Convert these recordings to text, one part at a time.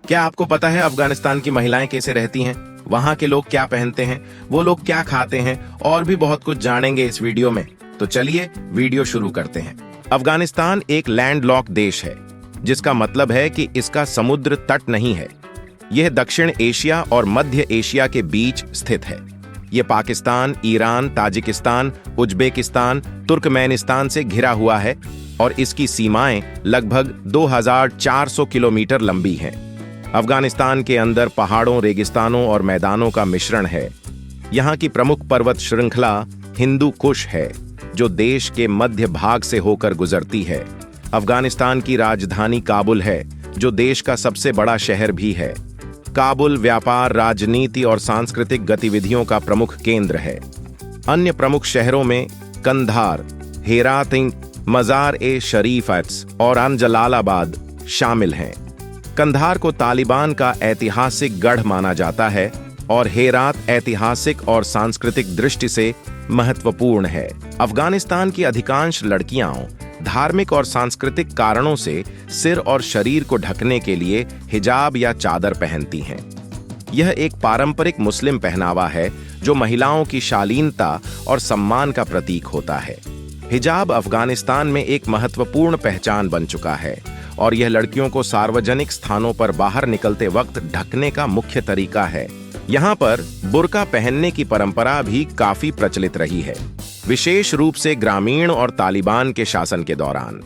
क्या आपको पता है अफगानिस्तान की महिलाएं कैसे रहती हैं, वहां के लोग क्या पहनते हैं, वो लोग क्या खाते हैं, और भी बहुत कुछ जानेंगे इस वीडियो में। तो चलिए वीडियो शुरू करते हैं। अफगानिस्तान एक लैंडलॉक देश है, जिसका मतलब है कि इसका समुद्र तट नहीं है। यह दक्षिण एशिया और मध्य एशिया के बीच स्थित है। यह Pakistan, Iran, Tajikistan, Uzbekistan, Turkmenistan से घिरा हुआ है और इसकी सीमाएं लगभग 2400 किलोमीटर लंबी हैं। अफगानिस्तान के अंदर पहाड़ों, रेगिस्तानों और मैदानों का मिश्रण है। यहाँ की प्रमुख पर्वत श्रृंखला हिंदू कुश है, जो देश के मध्य भाग से होकर गुजरती है। अफगानिस्तान की राजधानी काबुल है, जो देश का सबसे बड़ा शहर भी है। काबुल व्यापार, राजनीति और सांस्कृतिक गतिविधियों का प्रमुख केंद्र है। अन्य प्रमुख शहरों में कंधार, हेरात, मजार-ए-शरीफ और जलालाबाद शामिल हैं। कंधार को तालिबान का ऐतिहासिक गढ़ माना जाता है और हेरात ऐतिहासिक और सांस्कृतिक दृष्टि से महत्वपूर्ण है। अफगानिस्तान की अधिकांश लड़कियां धार्मिक और सांस्कृतिक कारणों से सिर और शरीर को ढकने के लिए हिजाब या चादर पहनती हैं। यह एक पारंपरिक मुस्लिम पहनावा है जो महिलाओं की शालीनता और सम्मान का प्रतीक होता है। हिजाब अफगानिस्तान में एक महत्वपूर्ण पहचान बन चुका है और यह लड़कियों को सार्वजनिक स्थानों पर बाहर निकलते वक्त ढकने का मुख्य तरीका है। यहाँ पर बुर्का पहनने की परंपरा भी काफी प्रचलित रही है, विशेष रूप से ग्रामीण और तालिबान के शासन के दौरान।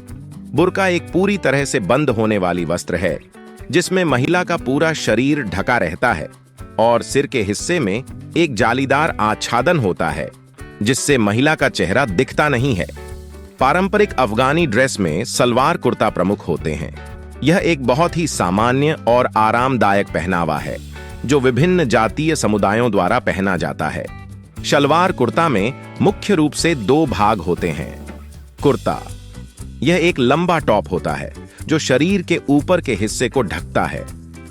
बुर्का एक पूरी तरह से बंद होने वाली वस्त्र है, जिसमें महिला का पूरा शरीर ढका रहता है और सिर के हिस्से में एक जालीदार आच्छादन होता है, जिससे महिला का चेहरा दिखता नहीं है। पारंपरिक अफगानी ड्रेस में सलवार कुर्ता प्रमुख होते हैं। यह एक बहुत ही सामान्य और आरामदायक पहनावा है, जो विभिन्न जातीय समुदायों द्वारा पहना जाता है। शलवार कुर्ता में मुख्य रूप से दो भाग होते हैं। कुर्ता, यह एक लंबा टॉप होता है जो शरीर के ऊपर के हिस्से को ढकता है।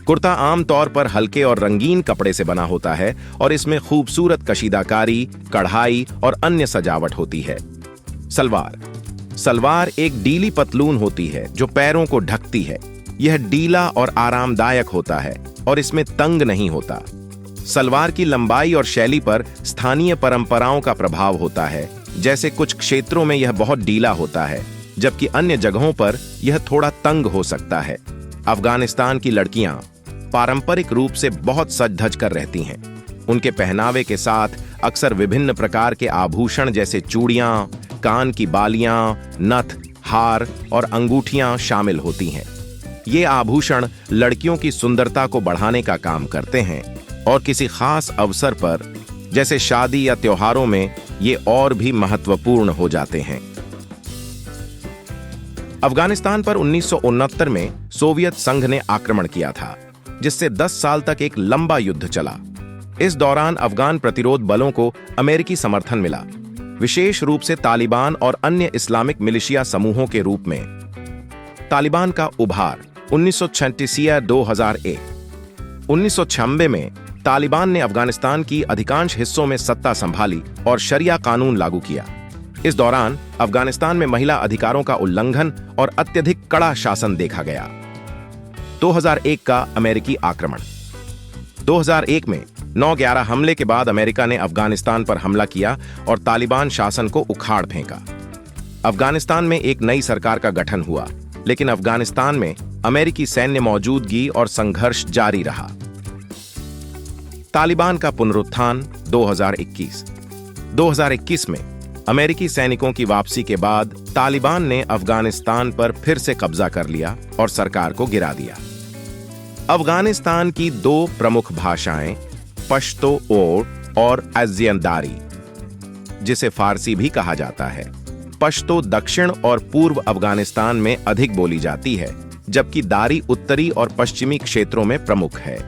कुर्ता आमतौर पर हल्के और रंगीन कपड़े से बना होता है और इसमें खूबसूरत कशीदाकारी, कढ़ाई और अन्य सजावट होती है। सलवार, सलवार एक ढीली पतलून होती है जो पैरों को ढकती है। यह ढीला और आरामदायक होता है और इसमें तंग नहीं होता। सलवार की लंबाई और शैली पर स्थानीय परंपराओं का प्रभाव होता है। जैसे कुछ क्षेत्रों में यह बहुत ढीला होता है, जबकि अन्य जगहों पर यह थोड़ा तंग हो सकता है। अफगानिस्तान की लड़कियां पारंपरिक रूप से बहुत सज-धज कर रहती हैं। उनके पहनावे के साथ अक्सर विभिन्न प्रकार के आभूषण जैसे चूड़ियां, कान की बालियां, नथ, हार और अंगूठियां शामिल होती हैं। ये आभूषण लड़कियों की सुंदरता को बढ़ाने का काम करते हैं और किसी खास अवसर पर, जैसे शादी या त्योहारों में, ये और भी महत्वपूर्ण हो जाते हैं। अफगानिस्तान पर 1969 में सोवियत संघ ने आक्रमण किया था, जिससे 10 साल तक एक लंबा युद्ध चला। इस दौरान अफगान प्रतिरोध बलों को अमेरिकी समर्थन मिला, विशेष रूप से तालिबान और अन्य इस्लामिक मिलिशिया समूहों के रूप में। तालिबान का उभार 1936 या 2001। 1996 में तालिबान ने अफगानिस्तान की अधिकांश हिस्सों में सत्ता संभाली और शरिया कानून लागू किया। इस दौरान अफगानिस्तान में महिला अधिकारों का उल्लंघन और अत्यधिक कड़ा शासन देखा गया। 2001 का अमेरिकी आक्रमण। 2001 में 9/11 हमले के बाद अमेरिका ने अफगानिस्तान पर हमला किया और तालिबान शासन को उखाड़ फेंका। अफगानिस्तान में एक नई सरकार का गठन हुआ, लेकिन अफगानिस्तान में अमेरिकी सैन्य मौजूदगी और संघर्ष जारी रहा। तालिबान का पुनरुत्थान 2021। 2021 में अमेरिकी सैनिकों की वापसी के बाद तालिबान ने अफगानिस्तान पर फिर से कब्जा कर लिया और सरकार को गिरा दिया। अफगानिस्तान की दो प्रमुख भाषाएं पश्तो और अज़्ज़ियनदारी, जिसे फारसी भी कहा जाता है। पश्तो दक्षिण और पूर्व अफगानिस्तान में अधिक बोली जाती है, जबकि दारी उत्तरी और पश्चिमी क्षेत्रों में प्रमुख है।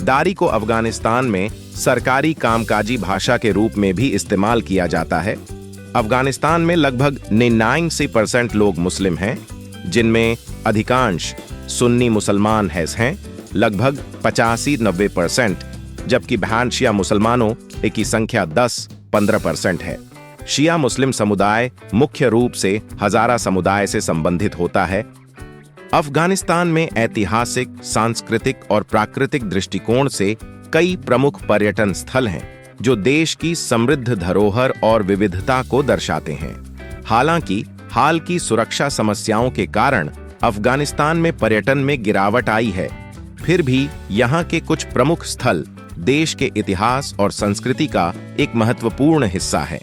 दारी को अफगानिस्तान में सरकारी कामकाजी भाषा के रूप में भी इस्तेमाल किया जाता है। अफगानिस्तान में लगभग 99% लोग मुस्लिम हैं, जिनमें अधिकांश सुन्नी मुसलमान हैं, लगभग 85-90%, जबकि शिया मुसलमानों की संख्या 10-15% है। शिया मुस्लिम समुदाय मुख्य रूप से हजारा समुदाय से संबंधित होता है। अफगानिस्तान में ऐतिहासिक, सांस्कृतिक और प्राकृतिक दृष्टिकोण से कई प्रमुख पर्यटन स्थल हैं जो देश की समृद्ध धरोहर और विविधता को दर्शाते हैं। हालांकि हाल की सुरक्षा समस्याओं के कारण अफगानिस्तान में पर्यटन में गिरावट आई है, फिर भी यहाँ के कुछ प्रमुख स्थल देश के इतिहास और संस्कृति का एक महत्वपूर्ण हिस्सा है।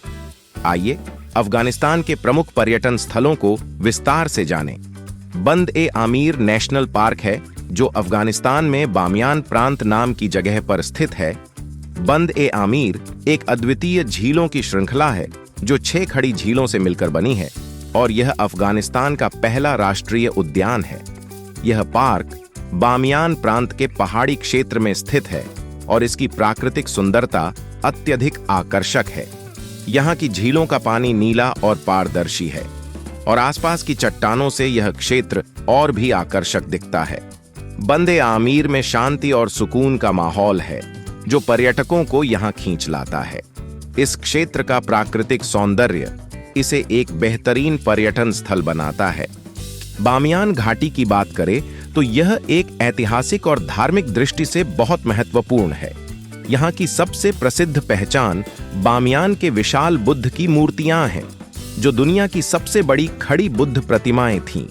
आइए अफगानिस्तान के प्रमुख पर्यटन स्थलों को विस्तार से जानें। बंद-ए-आमीर नेशनल पार्क है जो अफगानिस्तान में बामियान प्रांत नाम की जगह पर स्थित है। बंद-ए-आमीर एक अद्वितीय झीलों की श्रृंखला है जो 6 खड़ी झीलों से मिलकर बनी है और यह अफगानिस्तान का पहला राष्ट्रीय उद्यान है। यह पार्क बामियान प्रांत के पहाड़ी क्षेत्र में स्थित है और इसकी प्राकृतिक सुंदरता अत्यधिक आकर्षक है। यहाँ की झीलों का पानी नीला और पारदर्शी है और आसपास की चट्टानों से यह क्षेत्र और भी आकर्षक दिखता है। बंद-ए-आमीर में शांति और सुकून का माहौल है जो पर्यटकों को यहाँ खींच लाता है। इस क्षेत्र का प्राकृतिक सौंदर्य इसे एक बेहतरीन पर्यटन स्थल बनाता है। बामियान घाटी की बात करें तो यह एक ऐतिहासिक और धार्मिक दृष्टि से बहुत महत्वपूर्ण है। यहाँ की सबसे प्रसिद्ध पहचान बामियान के विशाल बुद्ध की मूर्तियां हैं, जो दुनिया की सबसे बड़ी खड़ी बुद्ध प्रतिमाएं थीं।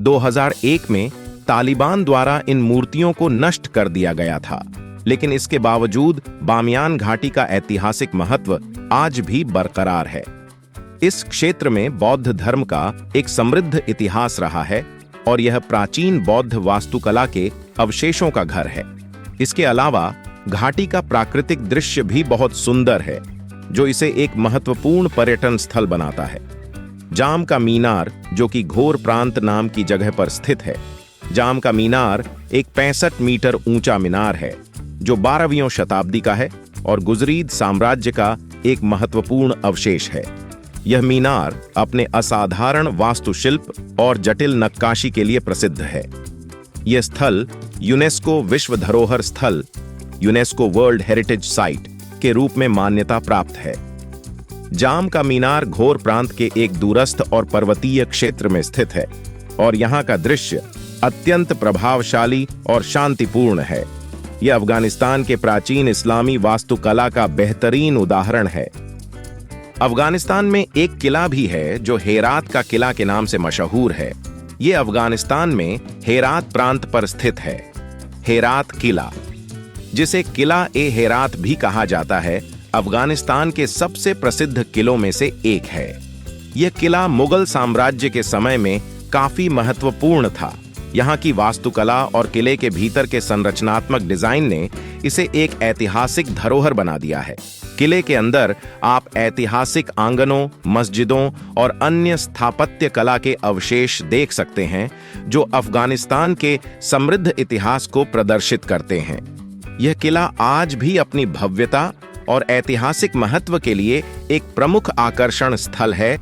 2001 में तालिबान द्वारा इन मूर्तियों को नष्ट कर दिया गया था, लेकिन इसके बावजूद बामियान घाटी का ऐतिहासिक महत्व आज भी बरकरार है। इस क्षेत्र में बौद्ध धर्म का एक समृद्ध इतिहास रहा है और यह प्राचीन बौद्ध वास्तुकला के अवशेषों का घर है। इसके अलावा घाटी का प्राकृतिक दृश्य भी बहुत सुंदर है, जो इसे एक महत्वपूर्ण पर्यटन स्थल बनाता है। जाम का मीनार, जो कि घोर प्रांत नाम की जगह पर स्थित है। जाम का मीनार एक 65 मीटर ऊंचा मीनार है जो 12वीं शताब्दी का है और गुजरीद साम्राज्य का एक महत्वपूर्ण अवशेष है। यह मीनार अपने असाधारण वास्तुशिल्प और जटिल नक्काशी के लिए प्रसिद्ध है। यह स्थल यूनेस्को विश्व धरोहर स्थल, यूनेस्को वर्ल्ड हेरिटेज साइट के रूप में मान्यता प्राप्त है। जाम का मीनार घोर प्रांत के एक दूरस्थ और पर्वतीय क्षेत्र में स्थित है और यहाँ का दृश्य अत्यंत प्रभावशाली और शांतिपूर्ण है। यह अफगानिस्तान के प्राचीन इस्लामी वास्तुकला का बेहतरीन उदाहरण है। अफगानिस्तान में एक किला भी है जो हेरात का किला के नाम से मशहूर है। यह अफगानिस्तान में हेरात प्रांत पर स्थित है। हेरात किला, जिसे किला ए हेरात भी कहा जाता है, अफगानिस्तान के सबसे प्रसिद्ध किलों में से एक है। यह किला मुगल साम्राज्य के समय में काफी महत्वपूर्ण था। यहाँ की वास्तुकला और किले के भीतर के संरचनात्मक डिजाइन ने इसे एक ऐतिहासिक धरोहर बना दिया है। किले के अंदर आप ऐतिहासिक आंगनों, मस्जिदों और अन्य स्थापत्य कला के अवशेष देख सकते हैं जो अफगानिस्तान के समृद्ध इतिहास को प्रदर्शित करते हैं। यह किला आज भी अपनी भव्यता और ऐतिहासिक महत्व के लिए एक प्रमुख आकर्षण स्थल है